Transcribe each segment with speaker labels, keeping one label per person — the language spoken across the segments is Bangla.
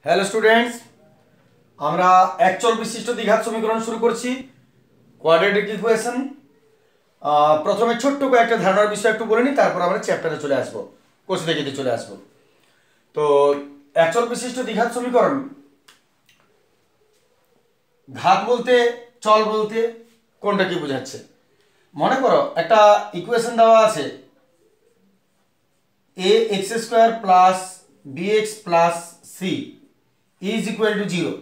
Speaker 1: হ্যালো স্টুডেন্টস, আমরা একচল বিশিষ্ট দ্বিঘাত সমীকরণ শুরু করছি। Quadratic equation. প্রথমে ছোট্ট কয়েকটা ধারণার বিষয় একটু বলে নিই, তারপর আমরা চ্যাপ্টারে চলে আসবো, কোর্স দেখে চলে আসবো। তো একচল বিশিষ্ট দ্বিঘাত সমীকরণ, ঘাত বলতে চল বলতে কোনটা কি বোঝাচ্ছে? মনে করো একটা ইকুয়েশন দেওয়া আছে, a x square plus b x plus c is equal to 0।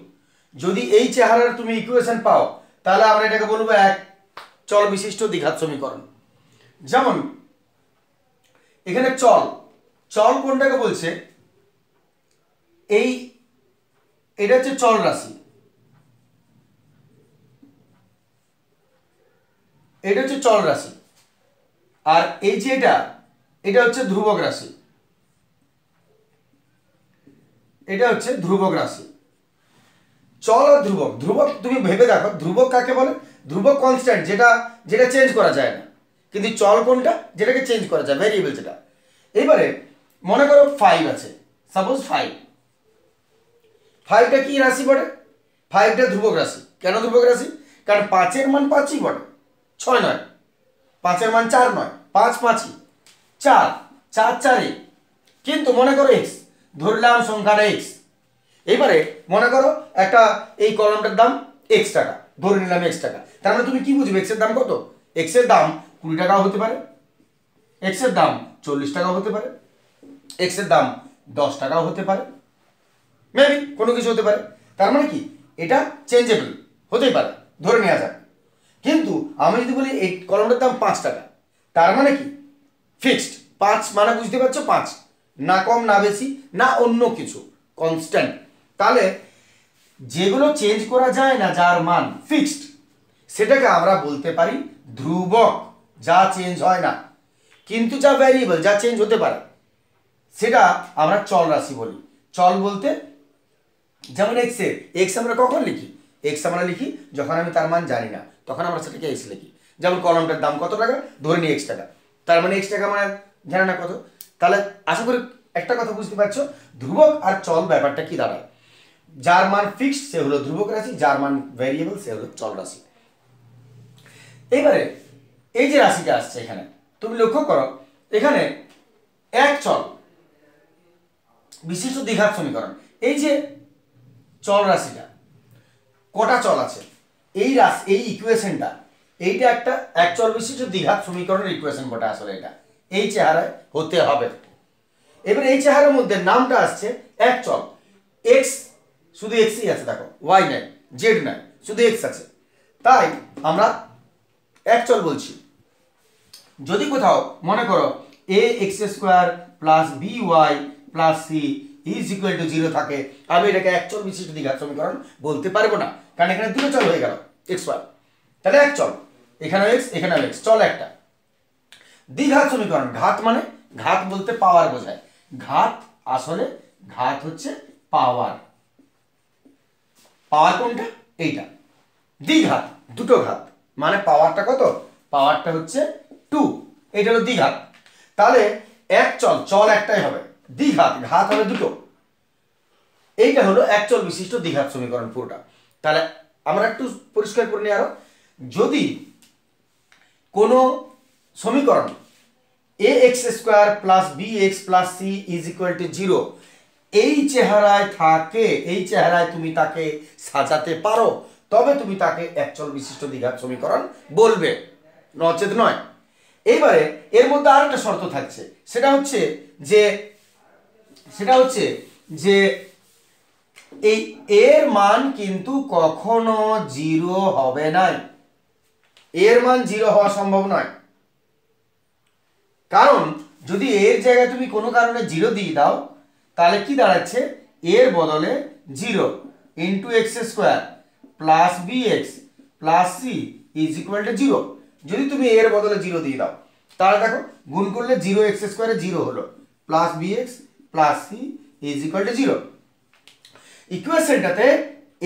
Speaker 1: যদি এই চেহারার তুমি ইকুয়েশন পাও, তাহলে আমরা এটাকে বলবো এক চল বিশিষ্ট দ্বিঘাত সমীকরণ। যেমন এখানে চল চল কোনটাকে বলছে, এটা হচ্ছে চল রাশি, এটা হচ্ছে চল রাশি, আর এই যে এটা হচ্ছে ধ্রুবক রাশি, এটা হচ্ছে ধ্রুবক রাশি। চল আর ধ্রুবক, ধ্রুবক তুমি ভেবে দেখো, ধ্রুবক কাকে বলে? ধ্রুবক কনস্ট্যান্ট, যেটা যেটা চেঞ্জ করা যায় না। কিন্তু চল কোনটা? যেটাকে চেঞ্জ করা যায়, ভ্যারিয়েবল যেটা। এবারে মনে করো 5 আছে, সাপোজ 5টা কি রাশি বটে? 5টা ধ্রুবক রাশি। কেন ধ্রুবক রাশি? কারণ 5-এর মান 5ই বটে, 6 নয়। 5-এর মান 4 নয়, 5 5ই 4, 4 4ই। কিন্তু মনে করো এক্স, ধরলাম সংখ্যাটা এক্স। এবারে মনে করো একটা এই কলমটার দাম এক্স টাকা, ধরে নিলাম এক্স টাকা। তার মানে তুমি কি বুঝবে এক্স এর দাম কত? এক্স এর দাম 20 টাকাও হতে পারে, এক্স এর দাম 40 টাকাও হতে পারে, এক্স এর দাম 10 টাকাও হতে পারে, মেবি কোনো কিছু হতে পারে। তার মানে কি এটা চেঞ্জেবল হতেই পারে, ধরে নেওয়া যাক। কিন্তু আমি যদি বলি এই কলমটার দাম 5 টাকা, তার মানে কি ফিক্সড 5, মানে বুঝতে পারছো 5, না কম না বেশি না অন্য কিছু, কনস্ট্যান্ট। তাহলে যেগুলো চেঞ্জ করা যায় না, যার মান ফিক্সড, সেটাকে আমরা বলতে পারি ধ্রুবক, যা চেঞ্জ হয় না। কিন্তু যা ভ্যারিয়েবল, যা চেঞ্জ হতে পারে, সেটা আমরা চল রাশি বলি। চল বলতে যেমন এক্স এর এক্স আমরা কখন লিখি? এক্স আমরা লিখি যখন আমি তার মান জানি না, তখন আমরা সেটাকে এক্স লিখি। যেমন কলমটার দাম কত টাকা, ধরে নিই এক্স টাকা, তার মানে এক্স টাকা মানে জানে না কত। তাহলে আশা করি একটা কথা বুঝতে পারছো, ধ্রুবক আর চল ব্যাপারটা কি দাঁড়ায়। যার মান ফিক্সড সে হলো ধ্রুবক রাশি, যার মান ভ্যারিয়েবল সে হলো চল রাশি। এবারে এই যে রাশিটা আসছে এখানে, তুমি লক্ষ্য করো এখানে এক চল বিশিষ্ট দ্বিঘাত সমীকরণ। এই যে চল রাশিটা, কটা চল আছে? এই রাশি, এই ইকুয়েশনটা, এইটা একটা এক চল বিশিষ্ট দ্বিঘাত সমীকরণের ইকুয়েশন বটে। আসলে এটা এই চেহারায় হতে হবে। এবার এই চেহারার মধ্যে নামটা আসছে এক চল, এক্স, শুধু এক্সই আছে, দেখো ওয়াই নাই, জেড নাই, শুধু এক্স আছে, তাই আমরা এক চল বলছি। যদি কোথাও মনে করো a x square plus b y plus c is equal to 0 থাকে, আমি এটাকে এক চল বিশিষ্ট দ্বিঘাত সমীকরণ বলতে পারবো না, কারণ এখানে দুটো চল হয়ে গেল এক্স ওয়াই, তাহলে এক চল, এখানে এক্স এখানে এক্স, চল একটা। দ্বিঘাত সমীকরণ, ঘাত মানে, ঘাত বলতে পাওয়ার বোঝায়। ঘাত আসলে ঘাত হচ্ছে পাওয়ার, পাওয়ার কোনটা? এইটা। দ্বিঘাত দুটো ঘাত, মানে পাওয়ারটা কত? পাওয়ারটা হচ্ছে 2, এটা হলো দ্বিঘাত। তাহলে এক চল, চল একটাই হবে, দ্বিঘাত ঘাত হবে দুটো। এইটা হলো এক চল বিশিষ্ট দ্বিঘাত সমীকরণ পুরোটা। তাহলে আমরা একটু পরিষ্কার করে নিই আরো, যদি কোনো সমীকরণ a x square plus b x plus c is equal to 0 এই চেহারায় থাকে, এই চেহারায় তুমি তাকে সাজাতে পারো, তবে তুমি তাকে এক চল বিশিষ্ট দ্বিঘাত সমীকরণ বলবে, নচেত নয়। এইবারে এর মধ্যে আর একটা শর্ত থাকছে, সেটা হচ্ছে যে এই এর মান কিন্তু কখনো 0 হবে না, এর মান 0 হওয়া সম্ভব নয়। কারণ যদি এর জায়গায় তুমি কোনো কারণে 0 দিয়ে দাও, তাহলে কি দাঁড়াচ্ছে? এর বদলে 0 into x square plus b x plus c is equal to 0। যদি তুমি এর বদলে 0 দিয়ে দাও, তাহলে দেখো গুণ করলে 0 এক্স স্কোয়ারে 0 হলো, plus b x plus c is equal to 0। ইকুয়েশনটাতে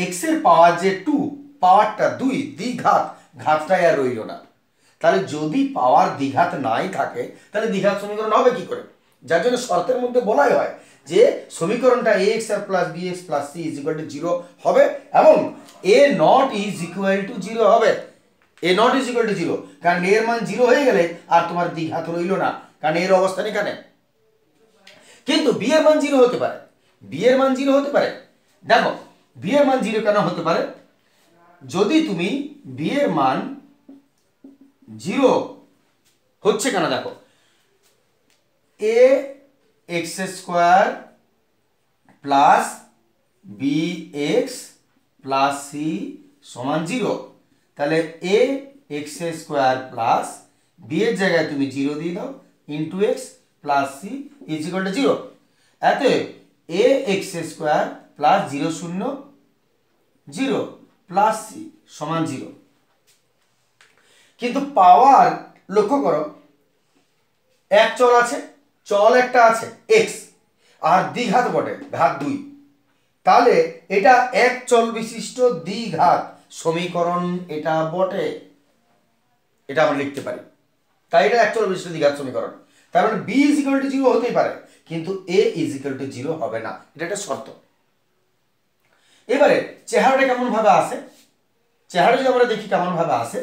Speaker 1: এক্স এর পাওয়ার যে 2, পাওয়ারটা 2, দ্বিঘাত, ঘাতটাই আর রইল না। তাহলে যদি পাওয়ার দ্বিঘাত নাই থাকে, তাহলে দ্বিঘাত সমীকরণ হবে কি করে? যার জন্য শর্তের মধ্যে বলাই হয় যে সমীকরণটা ax plus bx plus c is equal to 0 হবে এবং a not is equal to 0 হবে। a not is equal to 0, কারণ a এর মান 0 হয়ে গেলে আর তোমার দ্বিঘাত রইল না, কারণ এর অবস্থান এখানে। কিন্তু b এর মান 0 হতে পারে, b এর মান 0 হতে পারে। দেখো b এর মান 0 কেন হতে পারে? যদি তুমি b এর মান 0 হচ্ছে কেন দেখো, a x square plus bx plus c সমান 0, তাহলে a x square plus b এর জায়গায় তুমি 0 দিয়ে দাও into x plus c is equal to 0। এতে a x square plus 0 0 0 plus c সমান 0। কিন্তু পাওয়ার লক্ষ্য করো, এক চল আছে, চল একটা আছে x, আর দ্বিঘাত বটে ঘাত 2, তাহলে এটা এক চল বিশিষ্ট দ্বিঘাত সমীকরণ এটা বটে, এটা আমরা লিখতে পারি। তাই এটা এক চল বিশিষ্ট দ্বিঘাত সমীকরণ। তার মানে b ইজ ইকুয়াল টু 0 হতেই পারে, কিন্তু a ইজ ইকুয়াল টু 0 হবে না, এটা একটা শর্ত। এবারে চেহারাটা কেমন ভাবে আসে, চেহারা যদি আমরা দেখি কেমন ভাবে আসে,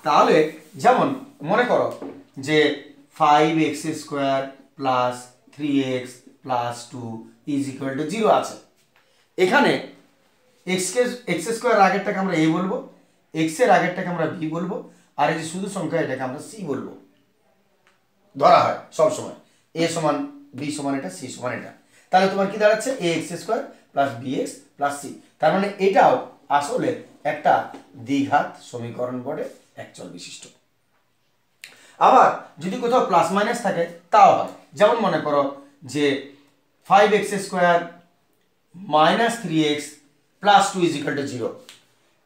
Speaker 1: তাহলে যেমন মনে করো যে 5x square plus 3x plus 2 is equal to 0 আছে। এখানে x স্কোয়ার আগেরটাকে আমরা a বলবো, x এর আগেরটাকে আমরা b বলবো, আর এই যে শুধু সংখ্যা এটাকে আমরা c বলবো। ধরা হয় সব সময় a সমান b সমান এটা, c সমান এটা, তাহলে তোমার কি দাঁড়াচ্ছে ax square plus bx plus c। তার মানে এটাও আসলে একটা দ্বিঘাত সমীকরণ বটে, এক চল বিশিষ্ট। আবার যদি কোথাও প্লাস মাইনাস থাকে তাও হয়, যেমন মনে করো যে 5x square minus 3x plus 2 is equal to 0,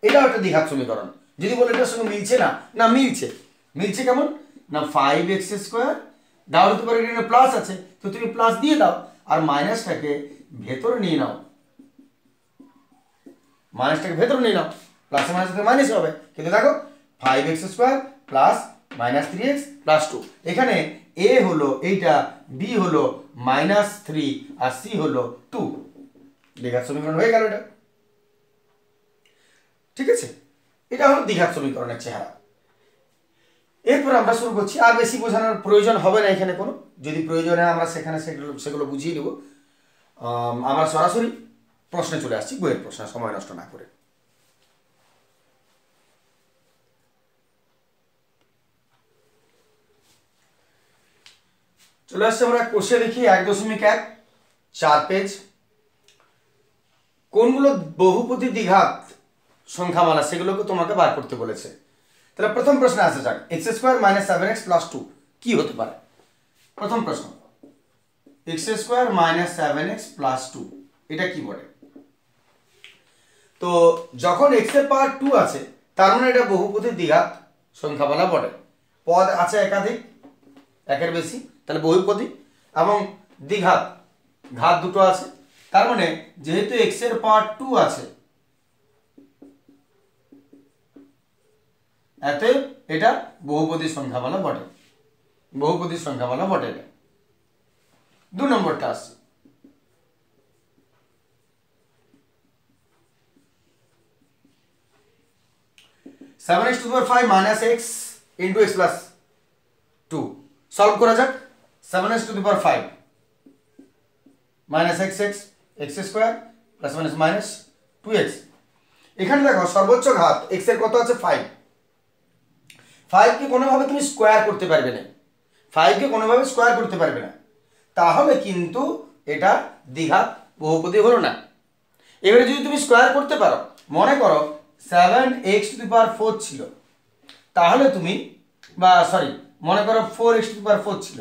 Speaker 1: এটাও একটা দ্বিঘাত সমীকরণ। যদি বলে এটার সঙ্গে মিলছে না, না মিলছে। মিলছে কেমন না, 5x স্কোয়ার দাও হতে পারে, এখানে প্লাস আছে তো তুমি প্লাস দিয়ে দাও, আর মাইনাসটাকে ভেতরে নিয়ে নাও, মাইনাসটাকে ভেতরে নিয়ে নাও, প্লাস মাইনাস মাইনাস হবে। কিন্তু দেখো 5x square plus minus 3x plus 2, এখানে a হলো এইটা, b হলো মাইনাস 3 আর c হলো 2, দ্বিঘাত সমীকরণ হয়ে গেল এটা। ঠিক আছে, এটা হলো দ্বিঘাত সমীকরণের চেহারা। এরপর আমরা শুরু করছি, আর বেশি বোঝানোর প্রয়োজন হবে না এখানে কোনো, যদি প্রয়োজন হয় আমরা সেখানে সেগুলো বুঝিয়ে নেব। আমরা সরাসরি প্রশ্নে চলে আসছি, বইয়ের প্রশ্ন, সময় নষ্ট না করে। চলে আসছে আমরা কোষে দেখি 1.1 4 পেজ। কোনগুলো বহুপদী দ্বিঘাত সংখ্যামালা সেগুলোকে তোমাকে বার করতে বলেছে। তাহলে প্রথম প্রশ্নে আসা যাক, x square minus 7x plus 2 কি হতে পারে? প্রথম প্রশ্ন, x square minus 7x plus 2 এটা কি বলে? তো যখন x এর পাওয়ার 2 আছে তার মানে এটা বহুপদী দ্বিঘাত সংখ্যামালা বটে। পদ আছে একাধিক, একের বেশি, তাহলে বহুপদী, এবং দ্বিঘাত ঘাত দুটো আছে, তার মানে যেহেতু x এর পাওয়ার 2 আছে এতে এটা বহুপদী সংখ্যামালা বটে, বহুপদী সংখ্যামালা বটে এটা। 2 নম্বরটা আসছে, seven x two the power 5 minus x into x plus 2 solve করা যাক। 7x two the power 5 minus x x x square plus minus minus 2x। এখানে দেখো সর্বোচ্চ ঘাত x এর কত আছে 5, 5 কে কোনোভাবে তুমি স্কোয়ার করতে পারবে না, 5 কে কোনোভাবে স্কোয়ার করতে পারবে না, তাহলে কিন্তু এটা দ্বিঘাত বহুপদী হলো না। এবারে যদি তুমি স্কোয়ার করতে পারো, মনে করো 7x টু দি পাওয়ার 4 ছিল, তাহলে তুমি মনে করো 4x টু দি পাওয়ার 4 ছিল,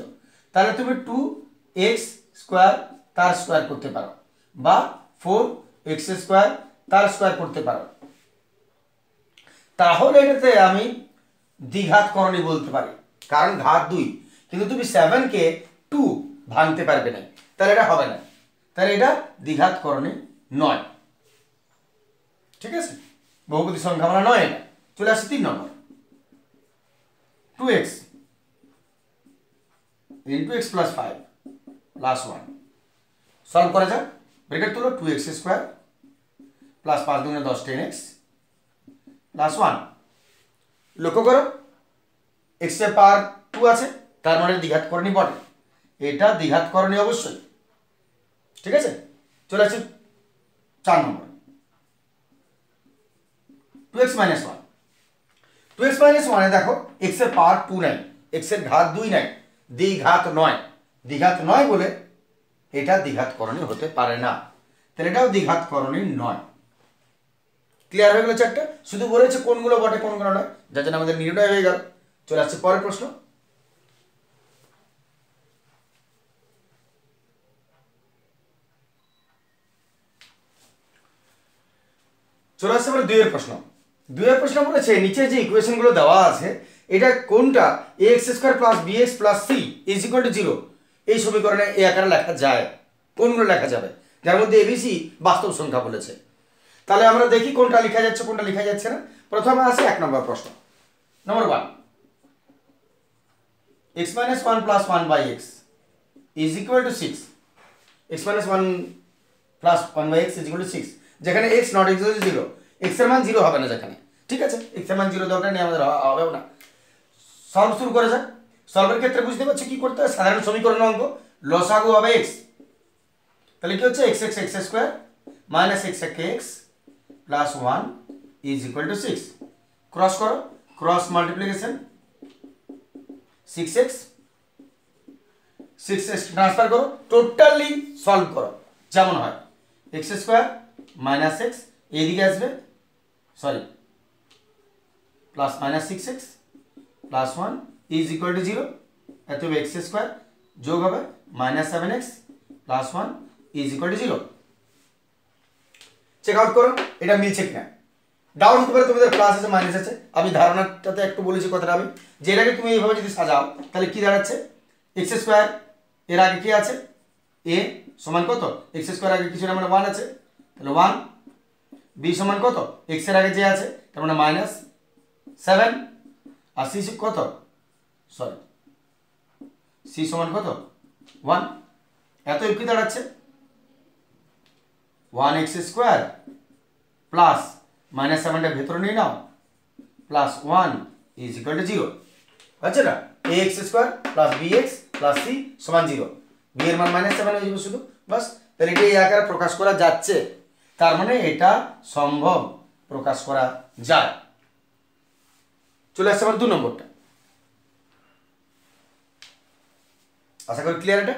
Speaker 1: তাহলে তুমি 2x স্কোয়ার তার স্কোয়ার করতে পারো, বা 4x স্কোয়ার তার স্কোয়ার করতে পারো, তাহলে এটাতে আমি দ্বিঘাত করণী বলতে পারি, কারণ ঘাত 2, কিন্তু তুমি 7 কে 2 ভাঙতে পারবে না, তাহলে এটা হবে না, তাহলে এটা দ্বিঘাত করণী নয়। ঠিক আছে, বহুপদী সংখ্যামালা নয় এটা। চলে আসছে 3 নম্বর, 2x into x plus 5 plus 1 solve করা যাক। ব্র্যাকেট তুলো, 2x স্কোয়ার প্লাস 5 দুগুণে 10 10x প্লাস 1। লক্ষ্য করো x এর পাওয়ার 2 আছে, তার মানে দ্বিঘাত করণী বটে, এটা দ্বিঘাত করণী অবশ্যই। ঠিক আছে, চলে আসছি 4 নম্বর, 2x মাইনাস 1। 2x মাইনাস 1 এ দেখো x এর পাওয়ার 2 নাই, x এর ঘাত 2 নাই, দ্বিঘাত নয়। দ্বিঘাত নয় বলে এটা দ্বিঘাত করণী হতে পারে না, তাহলে এটাও দ্বিঘাত করণী নয়। ক্লিয়ার হয়ে গেল চারটা? শুধু বলেছে কোনগুলো বটে কোনগুলো নয়, যার জন্য আমাদের নির্ণয় হয়ে গেল। চলে আসছে পরের প্রশ্ন। চলে আসছে আমরা 2 এর প্রশ্ন। 2 এর প্রশ্ন বলেছে নিচে যে ইকুয়েশনগুলো দেওয়া আছে এটা কোনটা ax square plus bx plus c is equal to 0 এই সমীকরণে এই আকারে লেখা যায়, কোনগুলো লেখা যাবে? যার মধ্যে abc বাস্তব সংখ্যা বলেছে। তাহলে আমরা দেখি কোনটা লেখা যাচ্ছে কোনটা লেখা যাচ্ছে না। প্রথমে আসে 1 নম্বর প্রশ্ন, নম্বর 1, x minus 1 plus 1 by x is equal to 6। x minus 1 plus 1 by x is equal to 6, যেখানে x not equal to 0, x এর মান 0 হবে না যেখানে। ঠিক আছে, x এর মান 0 দরকার নেই আমাদের, হবেও না। সলভ শুরু করা যাক। সলভের ক্ষেত্রে বুঝতে পারছো কি করতে হয়, সাধারণ সমীকরণ অঙ্ক, লসাগু হবে x, তাহলে কি হচ্ছে x x x square minus x x plus 1 is equal to 6। Cross করো, cross multiplication, 6x 6x transfer করো, টোটালি সলভ করো যেমন হয়, x স্কয়ার মাইনাস x এদিকে আসবে, sorry plus minus 6x plus 1 is equal to 0, এত x স্কয়ার যোগ হবে minus 7x plus 1 is equal to 0। Check out করো এটা মিলছে কিনা। ডাউট হতে পারে তোমাদের প্লাস আছে মাইনাস আছে, আমি ধারণাটাতে একটু বলেছি কথাটা আমি, যে এটাকে তুমি এইভাবে যদি সাজাও তাহলে কি দাঁড়াচ্ছে, এক্স স্কোয়ার এর আগে কি আছে এ সমান কত, এক্স স্কোয়ার আগে কিছু না মানে 1 আছে, তাহলে 1, বি সমান কত এক্স এর আগে যে আছে তার মানে মাইনাস 7, আর সি কত, সরি সি সমান কত 1, এত কি দাঁড়াচ্ছে 1x স্কোয়ার প্লাস মাইনাস 7টা ভেতরে নিয়ে নাও প্লাস 1 ইজ ইকুয়াল টু 0, আচ্ছা না, ax square plus bx plus c সমান 0, b এর মান মাইনাস 7 হয়ে যাবে শুধু, বাস। তাহলে এটা এই আকারে প্রকাশ করা যাচ্ছে, তার মানে এটা সম্ভব, প্রকাশ করা যায়। চলে আসছে আমার 2 নম্বরটা, আশা করি ক্লিয়ার এটা।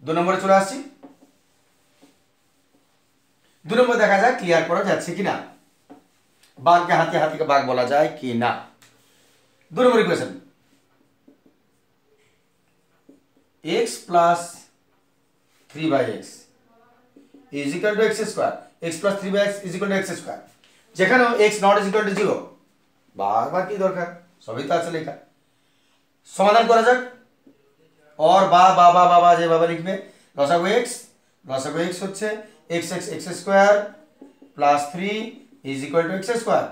Speaker 1: 2 নম্বরে চলে আসছি। 2 নম্বর দেখা যায় ক্লিয়ার করা যাচ্ছে কিনা, বাঘকে হাতি হাতিকে বাঘ বলা যায় কি না। 2 number equation, x plus 3/x is equal to x square, x plus 3/x is equal to x square, যেখানে x not is equal to 0, বারবার কি দরকার, সবই তো আছে লেখা। সমাধান করা যাক, और বা যেভাবে লিখবে, লসাগু x হচ্ছে x x x square plus 3 is equal to x square,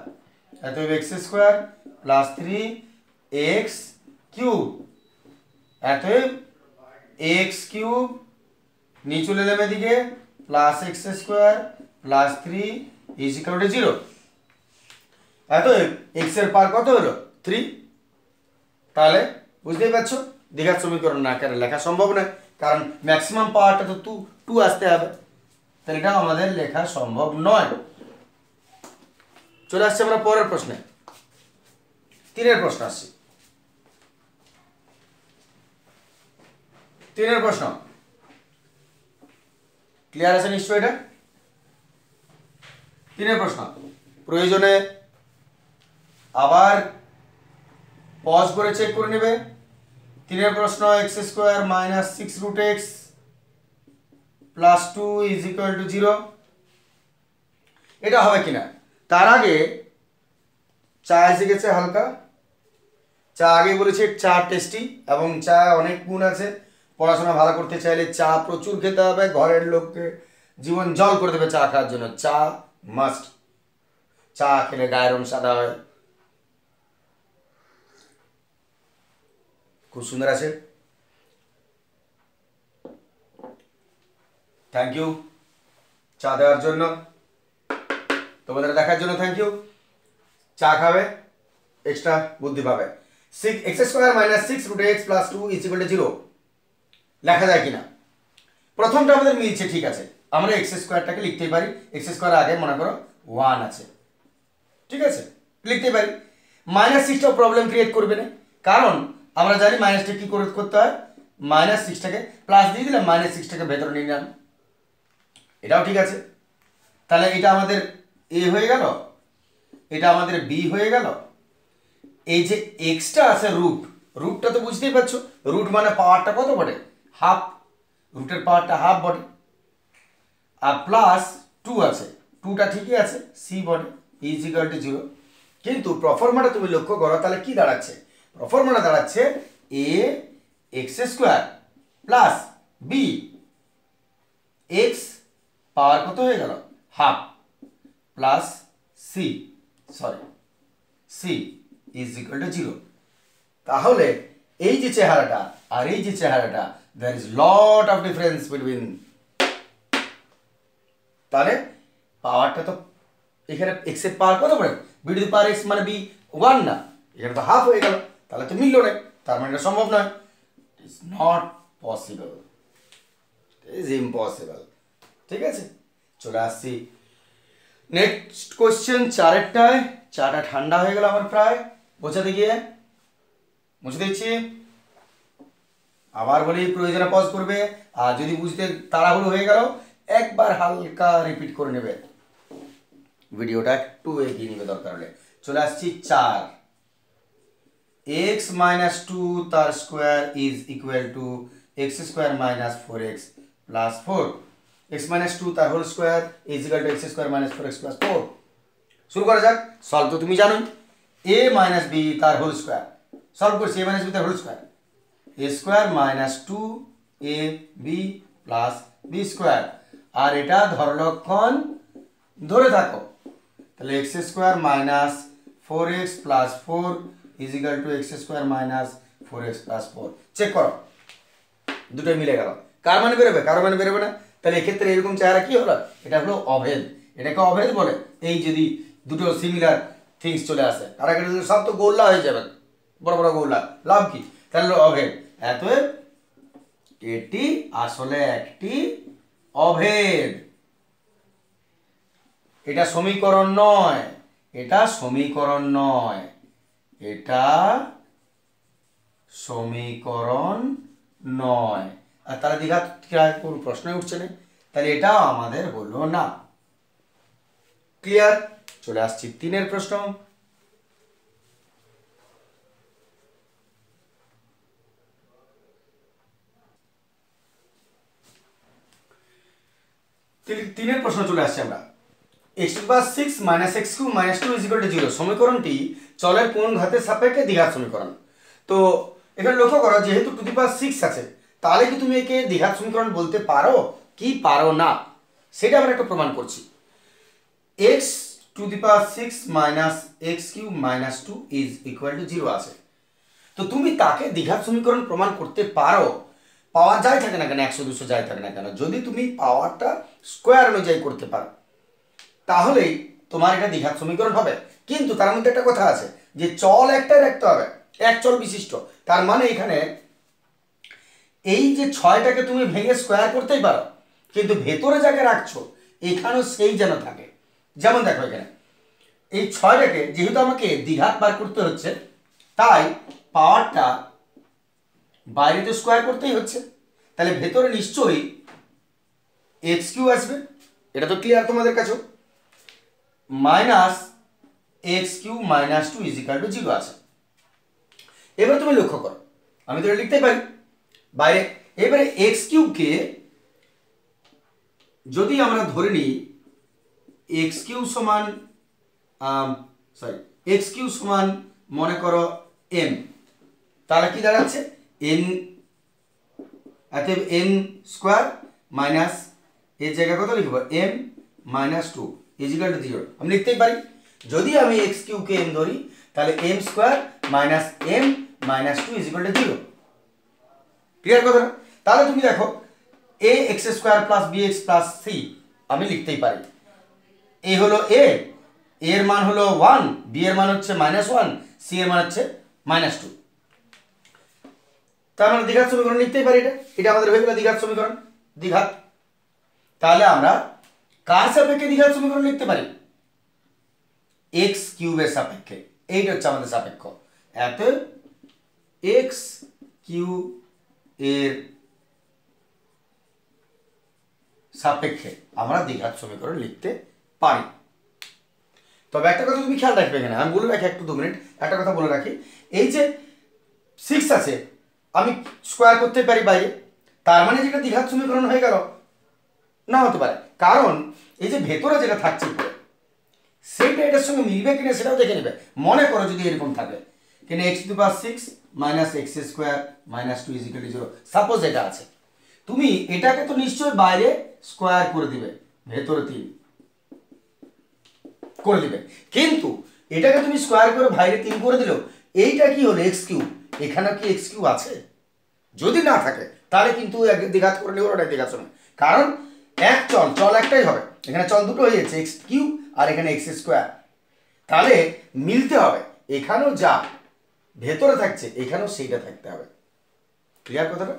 Speaker 1: অতএব x square plus 3 x cube, অতএব x কিউব নিচে চলে এলাম এদিকে plus x square plus 3 is equal to 0, অতএব x এর পাওয়ার কত হলো 3। তাহলে বুঝতেই পারছো দ্বিঘাত সমীকরণ না আকারে লেখা সম্ভব নয়, কারণ ম্যাক্সিমাম পাওয়ারটা তো 2 আসতে হবে, তাহলে এটা আমাদের লেখা সম্ভব নয়। চলে আসছে আমরা পরের প্রশ্নে, 3 প্রশ্ন আসছে। 3 প্রশ্ন ক্লিয়ার আছে নিশ্চয় এটা। 3 প্রশ্ন প্রয়োজনে আবার পজ করে চেক করে নেবে। 3 প্রশ্ন, x square minus 6 root x plus 2 is equal to 0, এটা হবে কিনা। তার আগে চা এসে গেছে হালকা, চা আগে বলেছে চা টেস্টি এবং চা অনেক গুণ আছে, পড়াশোনা ভালো করতে চাইলে চা প্রচুর খেতে হবে, ঘরের লোককে জীবন জল করে দেবে চা খাওয়ার জন্য, চা মাস্ট, চা খেলে গায়ের রং সাদা হয়, খুব সুন্দর আছে। থ্যাংক ইউ চা দেওয়ার জন্য, তোমাদের দেখার জন্য থ্যাংক ইউ। চা খাবে, এক্সট্রা বুদ্ধি পাবে। X square minus 6 root x plus 2 is equal to 0 লেখা যায় কিনা? প্রথমটা আমাদের মিলছে, ঠিক আছে, আমরা এক্স স্কোয়ারটাকে লিখতেই পারি। এক্স স্কোয়ার আগে মনে করো 1 আছে, ঠিক আছে, লিখতে পারি। মাইনাস 6টাও প্রবলেম ক্রিয়েট করবে না, কারণ আমরা জানি মাইনাসটা কি করতে হয়, মাইনাস 6টাকে প্লাস দিয়ে দিলাম, মাইনাস 6টাকে ভেতরে নিয়ে নিলাম, এটাও ঠিক আছে। তাহলে এটা আমাদের এ হয়ে গেল, এটা আমাদের বি হয়ে গেল। এই যে এক্সটা আছে রুটটা তো বুঝতেই পারছো, রুট মানে পাওয়ারটা কত বটে, হাফ, রুটের পাওয়ারটা হাফ বটে। আর প্লাস 2 আছে, 2টা ঠিকই আছে, সি বটে, ইজ ইকুয়াল টু 0। কিন্তু প্রফর্মাটা তুমি লক্ষ্য করো, তাহলে কি দাঁড়াচ্ছে, প্রফর্মাটা দাঁড়াচ্ছে a x square plus b x power কত হয়ে গেল, half, plus c is equal to 0। তাহলে এই যে চেহারাটা আর এই যে চেহারাটা, there is lot of difference between, তাহলে পাওয়ারটা তো এখানে এক্স এর পাওয়ার কত পড়ে, b to the power x মানে বি 1 না, এখানে তো হাফ হয়ে গেল, তাহলে তো মিললো না, তার মানে এটা সম্ভব নয়, it is not possible, it is impossible. ঠিক আছে, চলে আসছি নেক্সট কোশ্চেন, চারেরটায়। চাটা ঠান্ডা হয়ে গেল আমার প্রায়, বোঝাতে গিয়ে মুছে দিচ্ছি। আবার বলি প্রয়োজনে পজ করবে, আর যদি বুঝতে তাড়াহুড়ো হয়ে গেল একবার হালকা রিপিট করে নেবে, ভিডিওটা একটু এগিয়ে নেবে দরকার হলে। চলে আসছি 4, এক্স মাইনাস 2 তার square is equal to x square minus 4x plus 4, x minus 2 তার whole square is equal to x square minus 4x plus 4। শুরু করা যাক, সলভ তো তুমি জানোই, এ মাইনাস বি তার হোল স্কোয়ার, সলভ করছি এ মাইনাস বি তার whole square, a square minus 2 a b plus b square, আর এটা ধরলক্ষণ ধরে থাকো, তাহলে x square minus 4x plus 4 is equal to x square minus 4x plus 4। Check করো, দুটোই মিলে গেল, কার মানে বেরোবে, কারো মানে বেরোবে না। তাহলে এক্ষেত্রে এরকম চেহারা কি হলো, এটা হলো অভেদ, এটাকে অভেদ বলে। এই যদি দুটো সিমিলার থিংস চলে আসে, আর একটা সব তো গোল্লা হয়ে যাবে, বড় বড় গোল্লা, লাভ কি, তাহলে অভেদ। অতএব এটি আসলে একটি অভেদ, এটা সমীকরণ নয়, এটা সমীকরণ নয়, এটা সমীকরণ নয়। আর তাহলে দ্বিঘাত কোনো প্রশ্নই উঠছে না, তাহলে এটাও আমাদের হলো না। ক্লিয়ার? চলে আসছি 3 প্রশ্ন। তিনের প্রশ্ন চলে আসছে আমরা, x two the power 6 minus x cube minus 2 is equal to 0 সমীকরণটি চলের কোন ঘাতের সাপেক্ষে দ্বিঘাত সমীকরণ। তো এখানে লক্ষ্য করো, যেহেতু টু দি পাওয়ার 6 আছে, তাহলে কি তুমি একে দ্বিঘাত সমীকরণ বলতে পারো কি পারো না, সেটা আমরা একটু প্রমাণ করছি। x two the power 6 minus x cube minus 2 is equal to 0 আছে, তো তুমি তাকে দ্বিঘাত সমীকরণ প্রমাণ করতে পারো, পাওয়ার যাই থাকে না কেন, 100 200 যাই থাকে না কেন, যদি তুমি পাওয়ারটা স্কোয়ার অনুযায়ী করতে পারো তাহলেই তোমার এটা দ্বিঘাত সমীকরণ হবে। কিন্তু তার মধ্যে একটা কথা আছে যে চল একটাই রাখতে হবে, এক চল বিশিষ্ট, তার মানে এখানে এই যে 6টাকে তুমি ভেঙে স্কোয়ার করতেই পারো, কিন্তু ভেতরে যাকে রাখছো এখানেও সেই যেন থাকে। যেমন দেখো এখানে এই 6টাকে যেহেতু আমাকে দ্বিঘাত বার করতে হচ্ছে, তাই পাওয়ারটা বাইরে তো স্কোয়ার করতেই হচ্ছে, তাহলে ভেতরে নিশ্চয়ই এক্স কিউ আসবে, এটা তো ক্লিয়ার তোমাদের কাছেও, minus x q minus 2 is equal to 0 আছে। এবার তুমি লক্ষ্য করো, আমি তো এটা লিখতেই পারি বাইরে। এবারে এক্স কিউবকে যদি আমরা ধরে নিই এক্স কিউ সমান এক্স কিউ সমান মনে করো এম, তাহলে কি দাঁড়াচ্ছে এন, অতএব এম স্কোয়ার মাইনাস এর জায়গায় কত লিখবো m minus 2 is equal to 0 আমি লিখতেই পারি। যদি আমি এক্স কিউকে এম ধরি তাহলে m square minus m minus 2 is equal to 0। Clear কথা? তাহলে তুমি দেখো a x square plus b x plus c আমি লিখতেই পারি। এ হলো এ, এর মান হলো 1, বি এর মান হচ্ছে -1, সি এর মান হচ্ছে -2। তার মানে দ্বিঘাত সমীকরণ লিখতেই পারি। এটা আমাদের হয়ে গেল দ্বিঘাত সমীকরণ, দ্বিঘাত। তাহলে আমরা কার সাপেক্ষে দ্বিঘাত সমীকরণ লিখতে পারি? এক্স কিউবের সাপেক্ষে। এইটা হচ্ছে আমাদের সাপেক্ষ। এত এক্স কিউব এর সাপেক্ষে আমরা দ্বিঘাত সমীকরণ লিখতে পারি। তবে একটা কথা তুমি খেয়াল রাখবে, এখানে আমি বলে রাখি একটু 2 মিনিট একটা কথা বলে রাখি। এই যে 6 আছে আমি স্কোয়ার করতে পারি বাইরে, তার মানে যেটা দ্বিঘাত সমীকরণ হয়ে গেল? না হতে পারে, কারণ এই যে ভেতরে যেটা থাকছে সেইটা এটার সঙ্গে মিলবে কিনা সেটাও দেখে নেবে। মনে করো যদি এরকম থাকে কিনা x⁻6 - x² - 2 = 0, সাপোজ এটা আছে, তুমি এটাকে তো নিশ্চয়ই বাইরে স্কোয়ার করে দিবে, ভেতরে 3 করে দিবে, কিন্তু এটাকে তুমি স্কোয়ার করে বাইরে 3 করে দিলেও এইটা কি হলো x কিউব, এখানে কি x কিউব আছে? যদি না থাকে তাহলে কিন্তু দ্বিঘাত করে নেব, ওটাই দ্বিঘাত সমীকরণ। কারণ এক চল একটাই হবে, এখানে চল দুটো হয়ে যাচ্ছে, x কিউব আর এখানে x²। তাহলে মিলতে হবে, এখানেও যা ভেতরে থাকছে এখানেও সেইটা থাকতে হবে। ক্লিয়ার কথাটা?